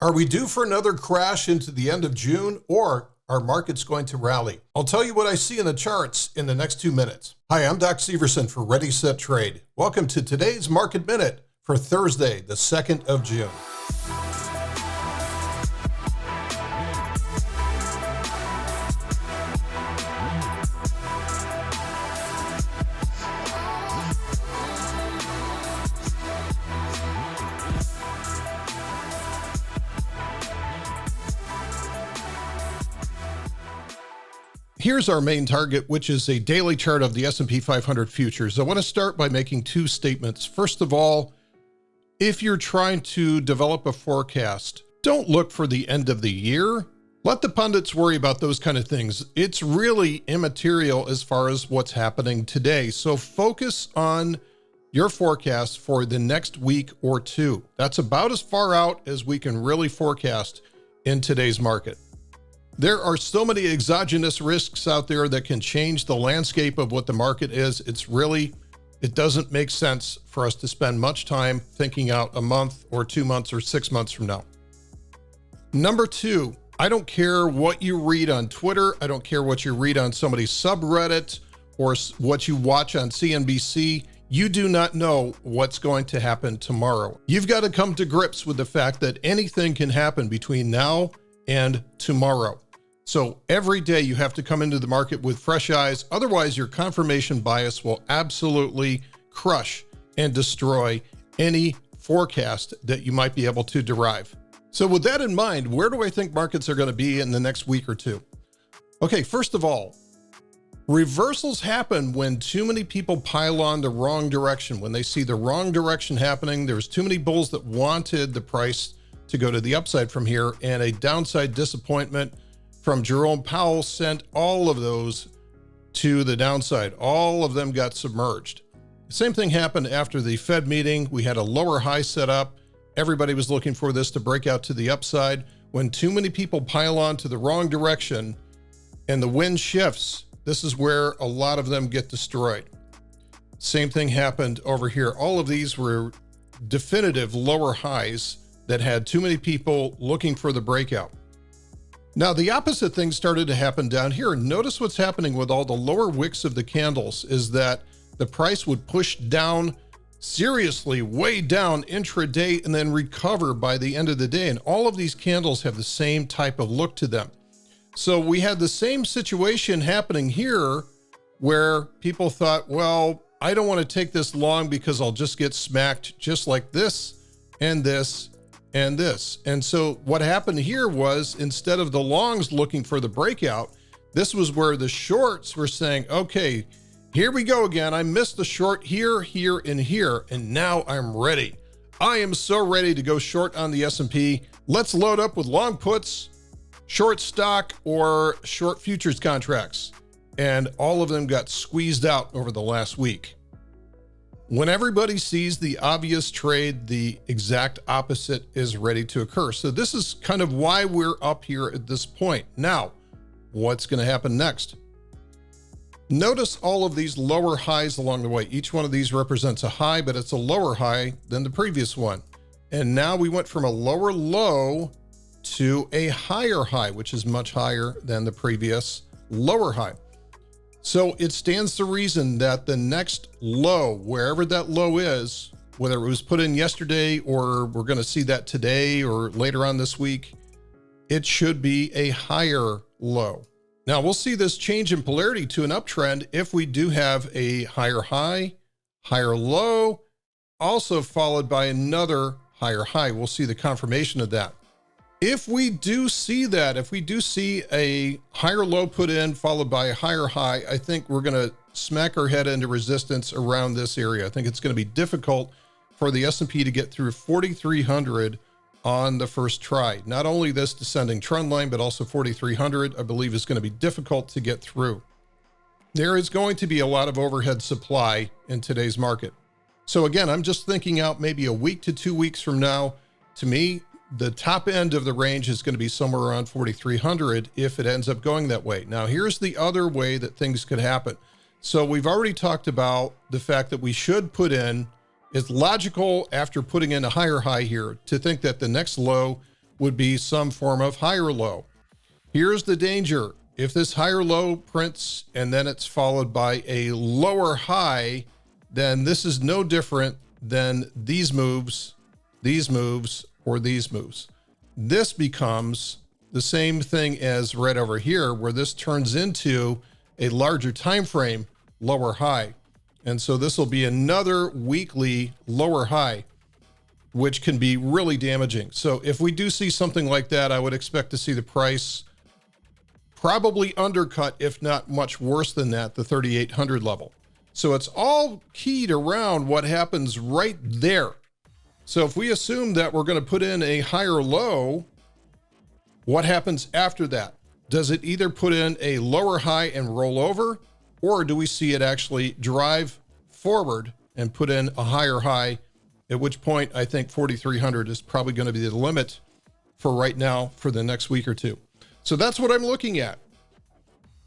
Are we due for another crash into the end of June, or are markets going to rally? I'll tell you what I see in the charts in the next 2 minutes. Hi, I'm Doc Severson for ReadySetTrade. Welcome to today's Market Minute for Thursday, the 2nd of June. Here's our main target, which is a daily chart of the S&P 500 futures. I want to start by making two statements. First of all, if you're trying to develop a forecast, don't look for the end of the year. Let the pundits worry about those kind of things. It's really immaterial as far as what's happening today. So focus on your forecast for the next week or two. That's about as far out as we can really forecast in today's market. There are so many exogenous risks out there that can change the landscape of what the market is. It doesn't make sense for us to spend much time thinking out a month or 2 months or 6 months from now. Number two, I don't care what you read on Twitter. I don't care what you read on somebody's subreddit or what you watch on CNBC. You do not know what's going to happen tomorrow. You've got to come to grips with the fact that anything can happen between now and tomorrow. So every day you have to come into the market with fresh eyes. Otherwise, your confirmation bias will absolutely crush and destroy any forecast that you might be able to derive. So with that in mind, where do I think markets are going to be in the next week or two? Okay, first of all, reversals happen when too many people pile on the wrong direction. When they see the wrong direction happening, there's too many bulls that wanted the price to go to the upside from here, and a downside disappointment from Jerome Powell sent all of those to the downside. All of them got submerged. The same thing happened after the Fed meeting. We had a lower high set up. Everybody was looking for this to break out to the upside. When too many people pile on to the wrong direction and the wind shifts, this is where a lot of them get destroyed. Same thing happened over here. All of these were definitive lower highs that had too many people looking for the breakout. Now, the opposite thing started to happen down here. Notice what's happening with all the lower wicks of the candles is that the price would push down seriously, way down intraday, and then recover by the end of the day. And all of these candles have the same type of look to them. So we had the same situation happening here where people thought, well, I don't want to take this long because I'll just get smacked just like this and this and this. And so what happened here was, instead of the longs looking for the breakout, this was where the shorts were saying, okay, here we go again. I missed the short here, here, and here, and now I'm ready. I am so ready to go short on the S&P. Let's load up with long puts, short stock, or short futures contracts. And all of them got squeezed out over the last week. When everybody sees the obvious trade, the exact opposite is ready to occur. So this is kind of why we're up here at this point. Now, what's going to happen next? Notice all of these lower highs along the way. Each one of these represents a high, but it's a lower high than the previous one. And now we went from a lower low to a higher high, which is much higher than the previous lower high. So it stands to reason that the next low, wherever that low is, whether it was put in yesterday or we're going to see that today or later on this week, it should be a higher low. Now we'll see this change in polarity to an uptrend if we do have a higher high, higher low, also followed by another higher high. We'll see the confirmation of that. If we do see that, if we do see a higher low put in followed by a higher high, I think we're going to smack our head into resistance around this area. I think it's going to be difficult for the S&P to get through 4,300 on the first try. Not only this descending trend line, but also 4,300, I believe, is going to be difficult to get through. There is going to be a lot of overhead supply in today's market. So again, I'm just thinking out maybe a week to 2 weeks from now. To me, the top end of the range is going to be somewhere around 4,300 if it ends up going that way. Now, here's the other way that things could happen. So we've already talked about the fact that we should put in, it's logical after putting in a higher high here to think that the next low would be some form of higher low. Here's the danger. If this higher low prints and then it's followed by a lower high, then this is no different than these moves, or these moves. This becomes the same thing as right over here, where this turns into a larger time frame lower high. And so this will be another weekly lower high, which can be really damaging. So if we do see something like that, I would expect to see the price probably undercut, if not much worse than that, the 3,800 level. So it's all keyed around what happens right there. So if we assume that we're going to put in a higher low, what happens after that? Does it either put in a lower high and roll over, or do we see it actually drive forward and put in a higher high, at which point I think 4,300 is probably going to be the limit for right now for the next week or two. So that's what I'm looking at.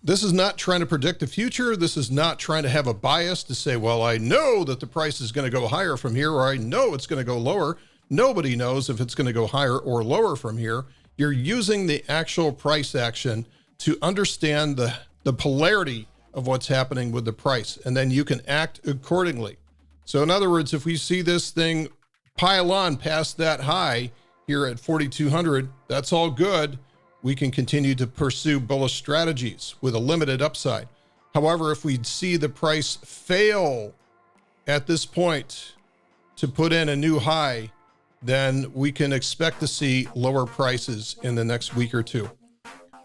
This is not trying to predict the future. This is not trying to have a bias to say, well, I know that the price is going to go higher from here, or I know it's going to go lower. Nobody knows if it's going to go higher or lower from here. You're using the actual price action to understand the polarity of what's happening with the price, and then you can act accordingly. So in other words, if we see this thing pile on past that high here at 4,200, that's all good. We can continue to pursue bullish strategies with a limited upside. However, if we see the price fail at this point to put in a new high, then we can expect to see lower prices in the next week or two.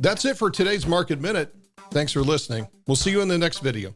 That's it for today's Market Minute. Thanks for listening. We'll see you in the next video.